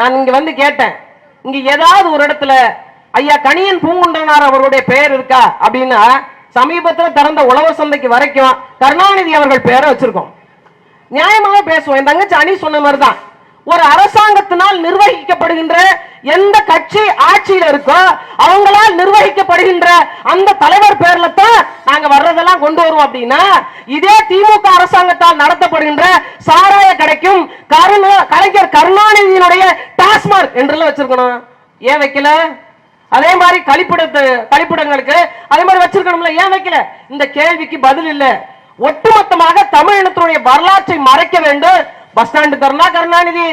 நான் இங்க வந்து கேட்டேன், இங்க ஏதாவது ஒரு இடத்துல ஐயா கணியன் பூங்குன்றனார் அவருடைய பெயர் இருக்கா அப்படின்னா சமீபத்தில் திறந்த உழவர் சந்தைக்கு வரைக்கும் கருணாநிதி அவர்கள் பெயரை வச்சிருக்கோம். நியாயமாக பேசுவோம். என் தங்கச்சி அணி சொன்ன மாதிரிதான், ஒரு அரசாங்கத்தினால் நிர்வகிக்கப்படுகின்ற எந்த கட்சி ஆட்சியில் இருக்கோ அவங்களால் நிர்வகிக்கப்படுகின்ற அந்த தலைவர் பேர்ல தான் நாங்க வர்றதெல்லாம் கொண்டு வருவோம். அப்படின்னா இதே திமுக அரசாங்கத்தால் நடத்தப்படுகின்ற சாராய கடைக்கும் கலைஞர் கருணாநிதியினுடைய டாஸ்மார்க் என்றெல்லாம் வச்சிருக்கணும். ஏன் வைக்கல? அதே மாதிரி கழிப்பிடங்களுக்கு அதே மாதிரி வச்சிருக்கணும்ல, ஏன் வைக்கல? இந்த கேள்விக்கு பதில் இல்ல. ஒட்டுமொத்தமாக தமிழ் இனத்தினுடைய வரலாற்றை மறைக்க வேண்டும். பஸ் ஸ்டாண்டு திறந்தா கருணாநிதி,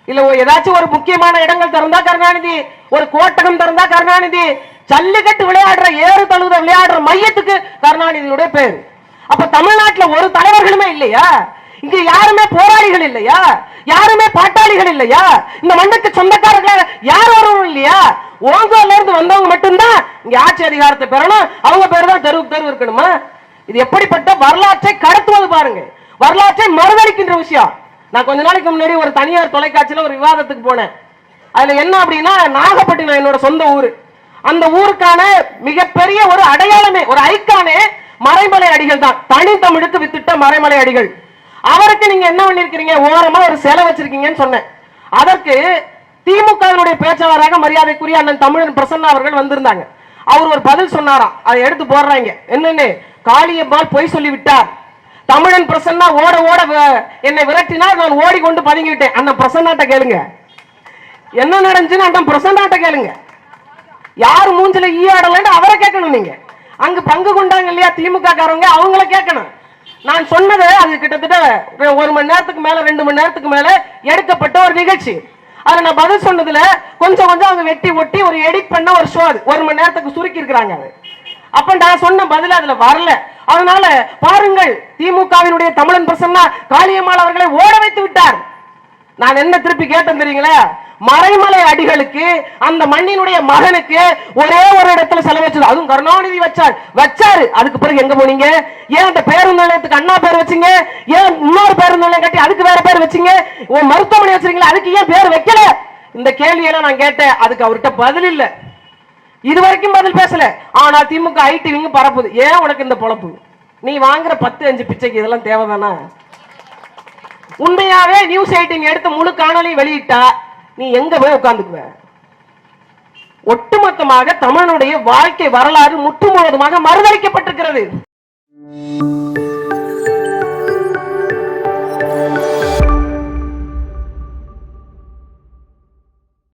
இல்ல ஏதாச்சும் ஒரு முக்கியமான இடங்கள் திறந்தா கருணாநிதி, ஒரு கோட்டகம் திறந்தா கருணாநிதி, ஜல்லிக்கட்டு விளையாடுற ஏறு தழுவுத விளையாடுற மையத்துக்கு கருணாநிதியுடைய பேர். அப்ப தமிழ்நாட்டில் ஒரு தலைவர்களுமே இல்லையா? இங்க யாருமே போராளிகள் இல்லையா? யாருமே பாட்டாளிகள் இல்லையா? இந்த மண்ணுக்கு சொந்தக்காரர்கள் யார் வரவும் இல்லையா? ஓங்கோல இருந்து வந்தவங்க மட்டும்தான் இங்க ஆட்சி அதிகாரத்தை பெறணும். அவங்க பேர் தான் தெருவுக்கு தெருவு இருக்கணுமா? இது எப்படிப்பட்ட வரலாற்றை கடத்துவது பாருங்க. வரலாற்றை மறுதளிக்கின்ற விஷயம். நான் கொஞ்ச நாளைக்கு முன்னாடி ஒரு தனியார் தொலைக்காட்சியில ஒரு விவாதத்துக்கு போனேன். அதுல என்ன அப்படின்னா, நாகப்பட்டினம் என்னோட சொந்த ஊர். அந்த ஊருக்கான மிகப்பெரிய ஒரு அடையாளமே, ஒரு ஐக்கானே மறைமலை அடிகள் தான். தனி தமிழுக்கு வித்திட்ட மறைமலை அடிகள். அவருக்கு நீங்க என்ன பண்ணிருக்கீங்க? ஓரமா ஒரு சிலை வச்சிருக்கீங்கன்னு சொன்னேன். அதற்கு திமுகவினுடைய பேச்சாளராக மரியாதைக்குரிய அண்ணன் தமிழன் பிரசன்னா அவர்கள் வந்திருந்தாங்க. அவர் ஒரு பதில் சொன்னாராம், அதை எடுத்து போடுறாங்க. என்னன்னு, காளியம்மாள் பொய் சொல்லி விட்டார். தமிழன் பிரசன்னா ஓட ஓட என்னை விரட்டினார், நான் ஓடிக்கொண்டு பதுங்கிவிட்டேன். அண்ணன் பிரசன்னாட்ட கேளுங்க என்ன நடந்துச்சுன்னு. அண்ணன் பிரசன்னாட்ட கேளுங்க. யார் மூஞ்சில ஈயாடலன்னு அவரை கேட்கணும். நீங்க அங்கு பங்கு கொண்டாங்க இல்லையா திமுக காரங்க, அவங்கள கேட்கணும். நான் சொன்னது அது கிட்டத்தட்ட 1 மணி நேரத்துக்கு மேல 2 மணி நேரத்துக்கு மேல எடுக்கப்பட்ட ஒரு நிகழ்ச்சி. அதை நான் பதில் சொன்னதுல கொஞ்சம் அவங்க வெட்டி ஒட்டி ஒரு எடிட் பண்ண ஒரு ஷோ, அது 1 மணி நேரத்துக்கு சுருக்கி இருக்கிறாங்க. அது அப்ப நான் சொன்ன பதில் அதுல வரல. அதனால பாருங்கள், திமுகவினுடைய தமிழன் பிரசன்னா காளியம்மாள் அவர்களை ஓட வைத்து விட்டார். நான் என்ன திருப்பி கேட்டேன் தெரியுங்களா? மறைமலை அடிகளுக்கு, அந்த மண்ணினுடைய மகனுக்கு ஒரே ஒரு இடத்துல செலவச்சது, அதுவும் கருணாநிதி வச்சாரு. அதுக்கு பிறகு எங்க போனீங்க? ஏன் அந்த பேருந்து நிலையத்துக்கு அண்ணா பேர் வச்சீங்க? ஏன் இன்னொரு பேருந்து நிலையம் கட்டி அதுக்கு வேற பேர் வச்சீங்க? மருத்துவமனை வச்சிருக்கீங்களா, அதுக்கு ஏன் பேர் வைக்கல? இந்த கேள்வியெல்லாம் நான் கேட்டேன். அதுக்கு அவர்கிட்ட பதில் இல்ல. இதுவரைக்கும் பதில் பேசல. ஆனா திமுக ஐடிவிங்க பரப்புது. ஏன் உனக்கு இந்த பொழப்பு? நீ வாங்குற 10-5 பிச்சைக்கு இதெல்லாம் தேவைதானா? உண்மையாவே நியூஸ் 18 எடுத்து முழு காணொலி வெளியிட்டா நீ எங்க போய் உட்கார்ந்துக்குவ? ஒட்டுமொத்தமாக தமிழனுடைய வாழ்க்கை வரலாறு முற்றுமுழுவதுமாக மறுதளிக்கப்பட்டிருக்கிறது.